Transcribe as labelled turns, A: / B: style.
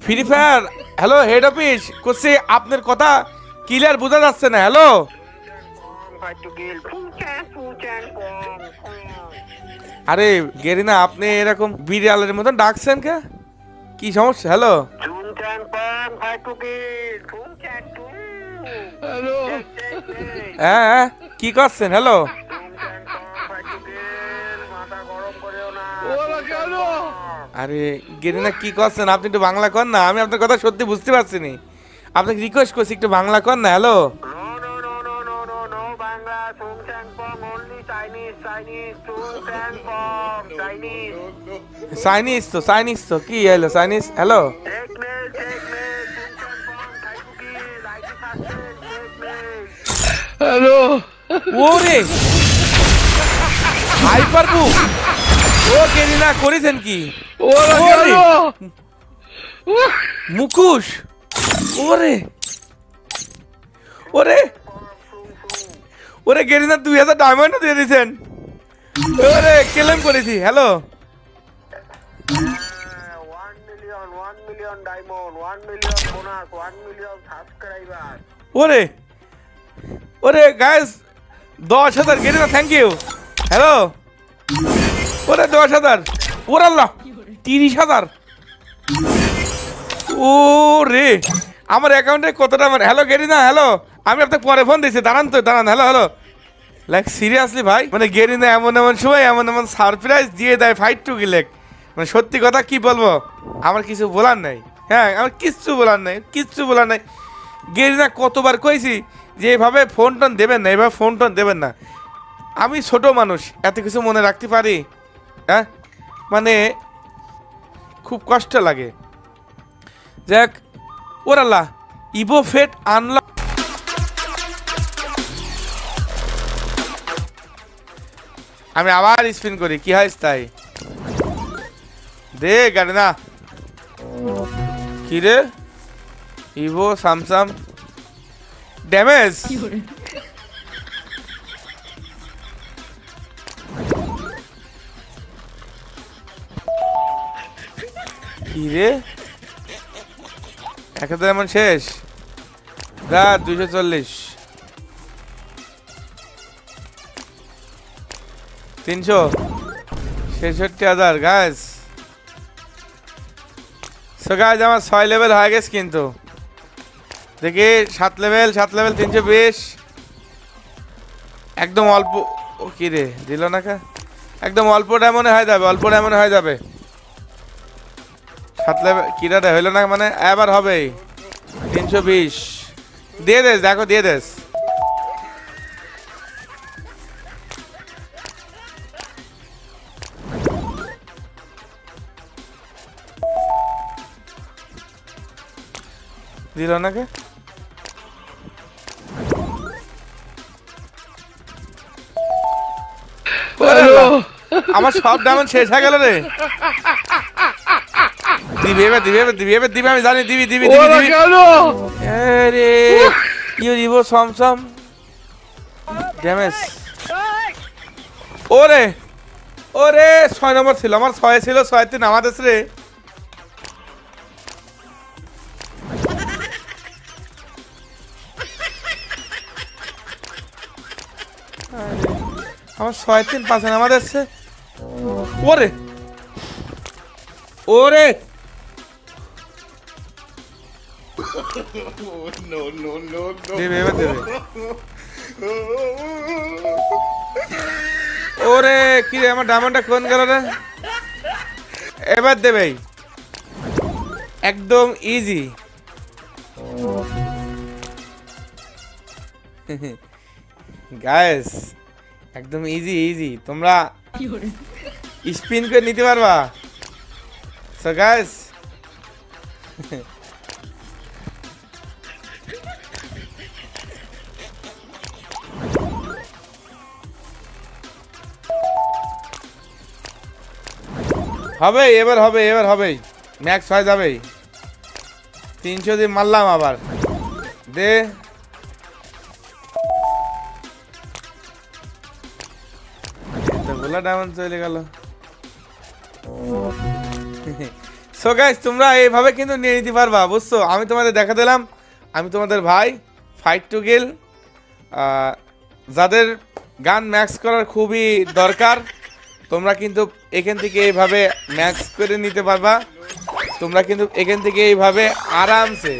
A: Free fire. Hello head office করছি, আপনার কথা ক্লিয়ার বোঝা যাচ্ছে না। হ্যালো আরে গেরিনা, আপনি এরকম বিড়ালের মতন ডাকছেন কে? কি সমস্যা? হ্যালো হ্যাঁ হ্যাঁ, কি করছেন? হ্যালো আরে গেরিনা কি করছেন আপনি? একটু বাংলা কর না, আমি আপনার কথা সত্যি বুঝতে পারছি নি। আপনাকে রিকোয়েস্ট করছি একটু বাংলা কর না। হ্যালো চাইনিজ তো কি হলো চাইনিজ? হ্যালো
B: হ্যালো
A: ওরে হাইপার বুক, ও গেরিনা করেছেন কি?
B: ওরা
A: ওরে
B: গেল
A: মুখোশ, ওরে ওরে ওরে গেরিনা 2000 ডায়মন্ড দিয়ে দিয়েছেন। ওরে কেলেম করেছি। হ্যালো ওরে ওরে গাইস 10,000 গেরিনা, থ্যাংক ইউ। হ্যালো ওরে 10,000, ওরে আল্লাহ 30,000। ও রে আমার অ্যাকাউন্টে কতটা মানে। হ্যালো গেরিনা, হ্যালো আমি আপনাকে পরে ফোন দিয়েছি, দাঁড়ান তো দাঁড়ান। হ্যালো হ্যালো লাইক সিরিয়াসলি ভাই, মানে গেরিনা এমন এমন সময় এমন এমন সারপ্রাইজ দিয়ে দেয় ফাইট টু গিলেক, মানে সত্যি কথা কি বলবো, আমার কিছু বলার নাই। হ্যাঁ আমার কিচ্ছু বলার নাই, কিচ্ছু বলার নাই। গেরিনা কতবার কইছি যে এভাবে ফোন টোন দেবেন না, এভাবে ফোন টোন দেবেন না। আমি ছোট মানুষ, এত কিছু মনে রাখতে পারি? হ্যাঁ মানে খুব কষ্ট লাগে। যাক ওর আল্লাহ ইভো ফেট আনলক। আমি আবার স্পিন করি, কি হয় তাই দে গাড়ি না। কি রে ইভো স্যামসাং ড্যামেজ, কি রে 1000 এমন শেষ। গা 240 366,000 গাইস। সো গাইস আমার 6 লেভেল হয়ে গেছে, কিন্তু দেখি 7 লেভেল 320 একদম অল্প। ও কি রে দিল না কা, একদম অল্প ডায়মন্ডে হয়ে যাবে, অল্প ডায়মন্ডে হয়ে যাবে। 7 লেভেল কিরা হইলো না মানে, এবার হবে 320। দিয়ে দেস, দেখো দিয়ে দেস। দিল না কে? আমার সব ডায়মন্ড শেষ হয়ে গেল রে। দিবি এবার দিবি এবার দিবি এবার দিবি, আমি জানি দিবি দিবি দিবি দিবি। আরে ইউ ইভো সমসম ড্যামেজ। ওরে ওরে 6 নম্বর ছিল, আমার 6 ছিল, 6-3 আমাদের রে। আমার 6-3 পাচ্ছেন আমাদের সে। ওরে ওরে দেবে এবার দেবে। ওরে কি রে আমার ডায়মন্ডটা কোন গেল রে? এবার দেবে একদম ইজি। গাইস একদম ইজি ইজি, তোমরা স্পিন করে নিতে পারবা। সো গাইস হবে এবার হবে, এবার হবে ম্যাক্স হয়ে যাবে। 300 দিয়ে মারলাম আবার দে। গোলা ডায়মন্ড চলে গেল। সো গাইস তোমরা এইভাবে কিন্তু নিয়ে নিতে পারবা, বুঝছো? আমি তোমাদের দেখা দিলাম, আমি তোমাদের ভাই ফাইট টু গিল। যাদের গান ম্যাক্স করার খুবই দরকার তোমরা কিন্তু এখান থেকে এইভাবে ম্যাক্স করে নিতে পারবা। তোমরা কিন্তু এখান থেকে এইভাবে আরামসে